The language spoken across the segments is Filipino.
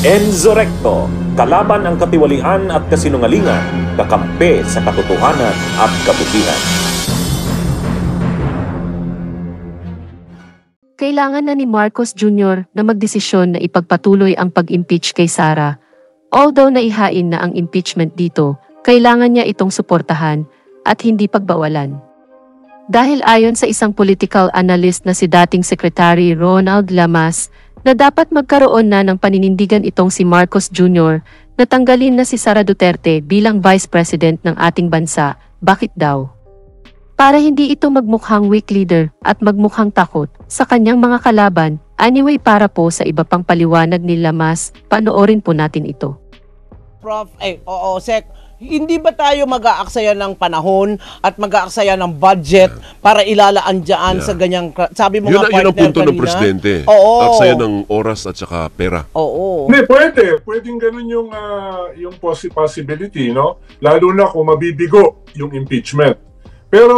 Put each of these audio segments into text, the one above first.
Enzo Recto, kalaban ang katiwalian at kasinungalingan, kakampi sa katotohanan at kabutihan. Kailangan na ni Marcos Jr. na magdesisyon na ipagpatuloy ang pag-impeach kay Sara. Although naihain na ang impeachment dito, kailangan niya itong suportahan at hindi pagbawalan. Dahil ayon sa isang political analyst na si dating Secretary Ronald Lamas, na dapat magkaroon na ng paninindigan itong si Marcos Jr. na tanggalin na si Sara Duterte bilang Vice President ng ating bansa. Bakit daw? Para hindi ito magmukhang weak leader at magmukhang takot sa kanyang mga kalaban. Anyway, para po sa iba pang paliwanag ni Lamas, panoorin po natin ito. Prof, oo, Sec, hindi ba tayo mag-aaksaya ng panahon at mag-aaksaya ng budget para ilalaan dyan sa ganyang, sabi mo nga partner kanina? Yun ang punto ng presidente. Oo. Aksaya ng oras at saka pera. Oo. Hindi, pwedeng ganun yung possibility, no? Lalo na kung mabibigo yung impeachment. Pero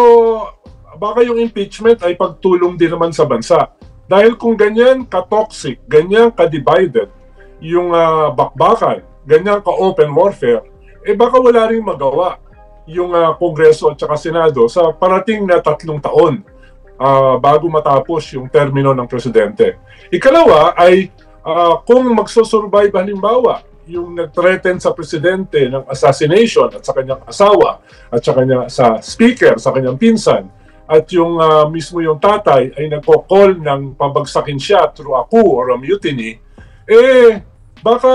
baka yung impeachment ay pagtulong din naman sa bansa. Dahil kung ganyan ka-toxic, ganyan ka-divided, yung bakbakan, ganyan ka-open warfare, baka wala rin magawa yung Kongreso at saka Senado sa parating na 3 taon bago matapos yung termino ng presidente. Ikalawa ay kung magsusurvive halimbawa yung nag-threaten sa presidente ng assassination at sa kanyang asawa at sa kanyang sa speaker, sa kanyang pinsan, at yung mismo yung tatay ay nagko-call ng pabagsakin siya through a coup or a mutiny, baka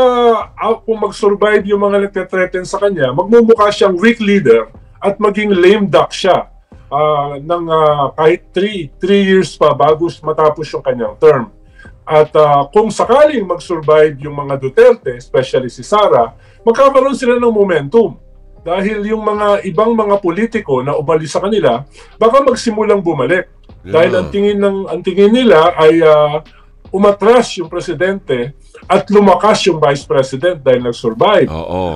kung mag-survive yung mga nagte-threaten sa kanya, magmumukha siyang weak leader at maging lame duck siya ng kahit 3 years pa bago matapos yung kanyang term. At kung sakaling mag-survive yung mga Duterte, especially si Sara, magkakaroon sila ng momentum. Dahil yung mga ibang mga politiko na umalis sa kanila, baka magsimulang bumalik. Dahil ang tingin nila ay umatras yung presidente at lumakas yung vice president dahil nag-survive.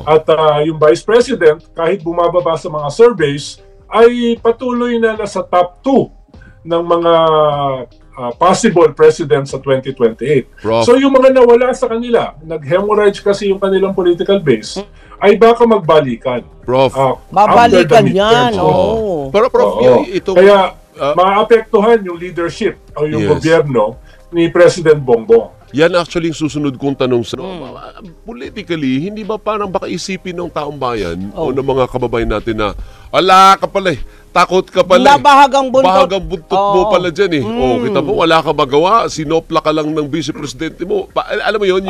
At yung vice president, kahit bumababa sa mga surveys, ay patuloy na nasa top 2 ng mga possible president sa 2028. Prof. So yung mga nawala sa kanila, nag-hemorrhage kasi yung kanilang political base, ay baka magbalikan. Prof. Babalikan yan. Pero Prof, ito... Kaya maapektuhan yung leadership o yung gobyerno ni President Bongbong. Yan actually yung susunod kong tanong sa politically, hindi ba parang baka isipin ng taong bayan o ng mga kababayan natin na ala ka pala takot ka pala Bahagang buntot mo pala dyan kita mo, wala ka magawa, sinopla ka lang ng vice presidente mo. Alam mo yun,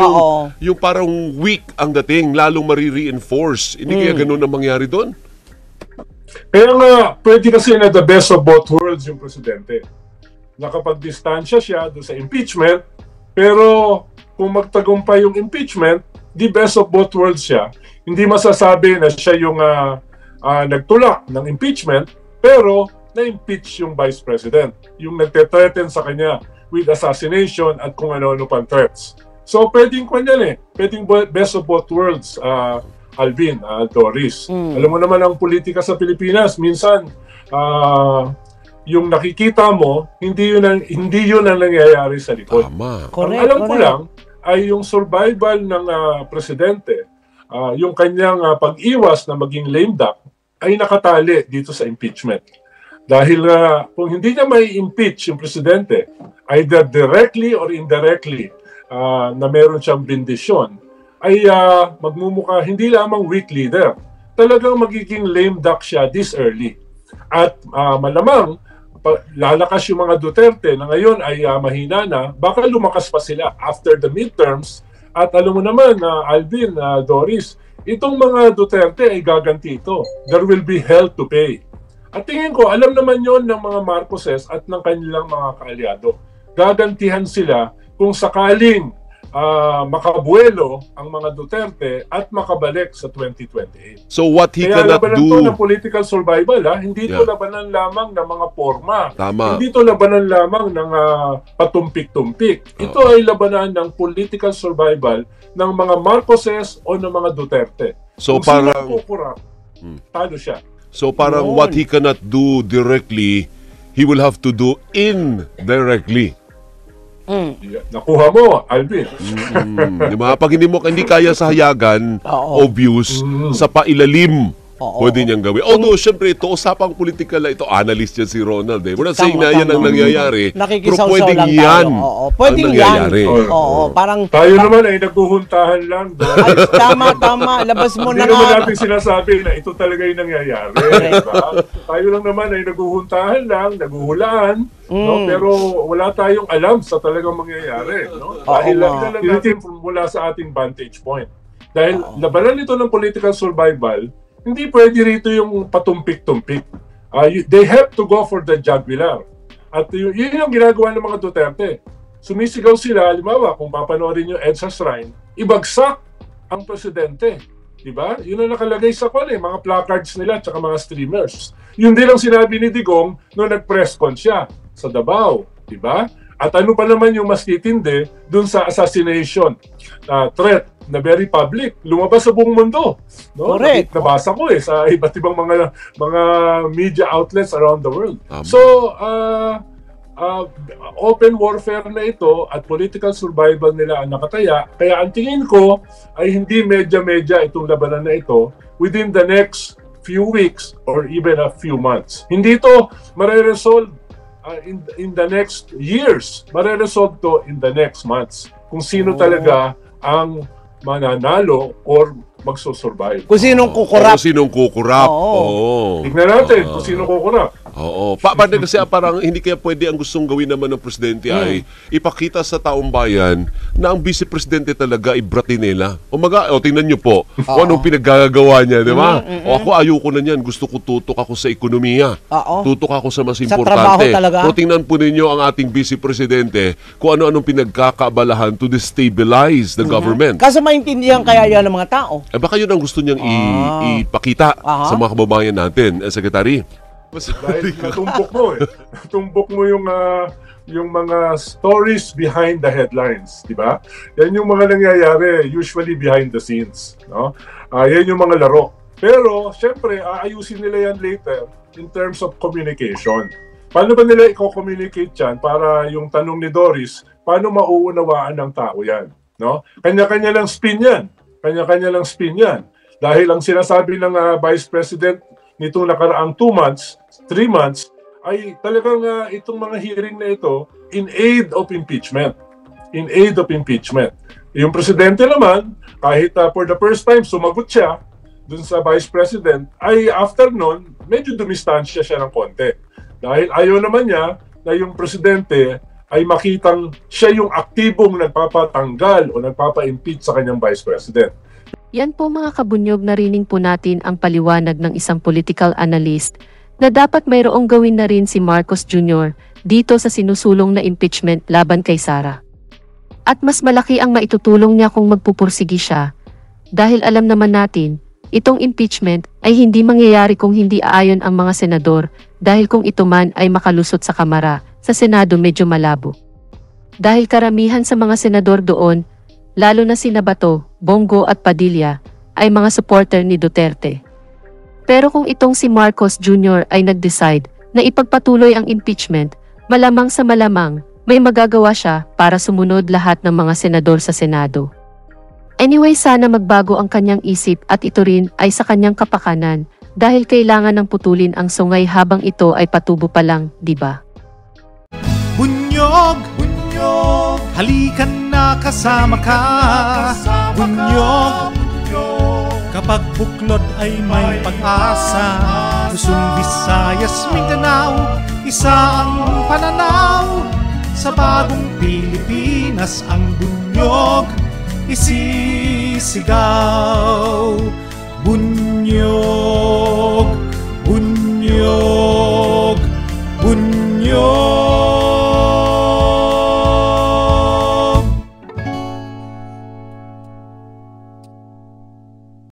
yung parang weak ang dating, lalong marireinforce. Hindi kaya ganun ang mangyari doon? Kaya nga, pwede kasi na the best of both worlds yung presidente. Nakapag-distansya siya doon sa impeachment, pero kung magtagumpay yung impeachment, the best of both worlds siya. Hindi masasabi na siya yung nagtulak ng impeachment, pero na-impeach yung vice president. Yung nagte-threaten sa kanya with assassination at kung ano-ano pang threats. So pwedeng pwedeng best of both worlds, Alvin, Doris. Alam mo naman ang politika sa Pilipinas, minsan yung nakikita mo, hindi yun ang nangyayari sa likod. Tama. Ang alam ko lang ay yung survival ng presidente, yung kanyang pag-iwas na maging lame duck, ay nakatali dito sa impeachment. Dahil kung hindi niya may impeach yung presidente, either directly or indirectly na meron siyang bindisyon, ay magmumukha hindi lamang weak leader, talagang magiging lame duck siya this early. At malamang, lalakas yung mga Duterte na ngayon ay mahina na, baka lumakas pa sila after the midterms. At alam mo naman, Alvin, Doris, itong mga Duterte ay gaganti ito. There will be hell to pay. At tingin ko, alam naman yon ng mga Marcoses at ng kanilang mga kaalyado. Gagantihan sila kung sakaling makabuelo ang mga Duterte at makabalik sa 2028. So what he Kaya cannot labanan do... to ng political survival, hindi to labanan lamang ng mga forma. Tama. Hindi to labanan lamang ng patumpik-tumpik. Ito ay labanan ng political survival ng mga Marcoses o ng mga Duterte. So kung parang... sila kukurap, talo siya. So parang what he cannot do directly, he will have to do indirectly. Nakuha mo, Alvin. Di ba? Pag hindi kaya sa hayagan, obvious, sa pailalim, pwede niyang gawin. Although, syempre, ito, usapang political na ito, analyst yan si Ronald. We're not saying na yan ang nangyayari. Pero pwedeng yan ang nangyayari. Parang tayo naman ay naghuhuntahan lang. Tama. Labas mo na Hindi naman natin sinasabi na ito talaga yung nangyayari. Diba? Tayo lang naman ay naghuhuntahan lang, naghuhulaan. No? Pero wala tayong alam sa talagang mangyayari. No? Dahil lang natin mula sa ating vantage point. Dahil labanan ito ng political survival, hindi pwede rito yung patumpik-tumpik. They have to go for the jugular. At yun yung ginagawa ng mga Duterte. Sumisigaw sila, halimbawa, kung papanoorin yung EDSA Shrine, ibagsak ang presidente. Diba? Yun ang nakalagay sa mga placards nila at mga streamers. Yun din ang sinabi ni Digong nung nag-press con siya sa Davao. Diba? At ano pa naman yung mas titindi dun sa assassination threat na very public, lumabas sa buong mundo. No? Correct. Nabasa ko sa iba't ibang mga media outlets around the world. So, open warfare na ito at political survival nila ang nakataya. Kaya ang tingin ko ay hindi medya-medya itong labanan na ito within the next few weeks or even a few months. Hindi ito mare-resolve in the next years. Mare-resolve to in the next months. Kung sino talaga ang mananalo or magsusurvive. Kung sinong kukurap. Kung sinong kukurap. Tignan natin kung sino kukurap. Paano kasi parang hindi kaya pwede ang gustong gawin naman ng presidente ay ipakita sa taong bayan na ang vice-presidente talaga ay brati nila. Tingnan nyo po kung anong pinaggagawa niya, di ba? Ako ayoko na niyan. Gusto ko tutok ako sa ekonomiya. Tutok ako sa mas importante. Pero tingnan po ninyo ang ating vice-presidente kung ano-anong pinagkakaabalahan to destabilize the government. Kasi maintindihan kaya yan ng mga tao. Baka yun ang gusto niyang ipakita sa mga kababayan natin, Secretary. Dahil natumbok mo Natumbok mo yung mga stories behind the headlines, di ba? Yan yung mga nangyayari usually behind the scenes, no? Yan yung mga laro. Pero syempre aayusin nila yan later in terms of communication. Paano ba nila i-communicate yan para yung tanong ni Doris, paano mauunawaan ng tao yan, no? Kanya-kanya lang spin yan. Kanya-kanya lang spin yan. Dahil ang sinasabi ng Vice President nitong nakaraang 2 months, 3 months, ay talagang itong mga hearing na ito in aid of impeachment. In aid of impeachment. Yung presidente naman, kahit for the first time sumagot siya dun sa Vice President, ay after nun, medyo dumistansya siya ng konti. Dahil ayaw naman niya na yung presidente ay makitang siya yung aktibong nagpapatanggal o nagpapa-impeach sa kanyang Vice President. Yan po mga kabunyog, narinig po natin ang paliwanag ng isang political analyst na dapat mayroong gawin na rin si Marcos Jr. dito sa sinusulong na impeachment laban kay Sara. At mas malaki ang maitutulong niya kung magpupursigi siya. Dahil alam naman natin, itong impeachment ay hindi mangyayari kung hindi aayon ang mga senador dahil kung ito man ay makalusot sa Kamara, sa Senado medyo malabo. Dahil karamihan sa mga senador doon, lalo na sina Bato, Bongo at Padilla, ay mga supporter ni Duterte. Pero kung itong si Marcos Jr. ay nag-decide na ipagpatuloy ang impeachment, malamang sa malamang, may magagawa siya para sumunod lahat ng mga senador sa Senado. Anyway, sana magbago ang kanyang isip at ito rin ay sa kanyang kapakanan dahil kailangan ng putulin ang sungay habang ito ay patubo pa lang, di ba? Bunyog, bunyog, halikan na kasama ka. Bunyog, kapag buklod ay may pag-asa. Luzon, Visayas, Mindanao, isa ang pananaw. Sa bagong Pilipinas ang bunyog isisigaw. Bunyog.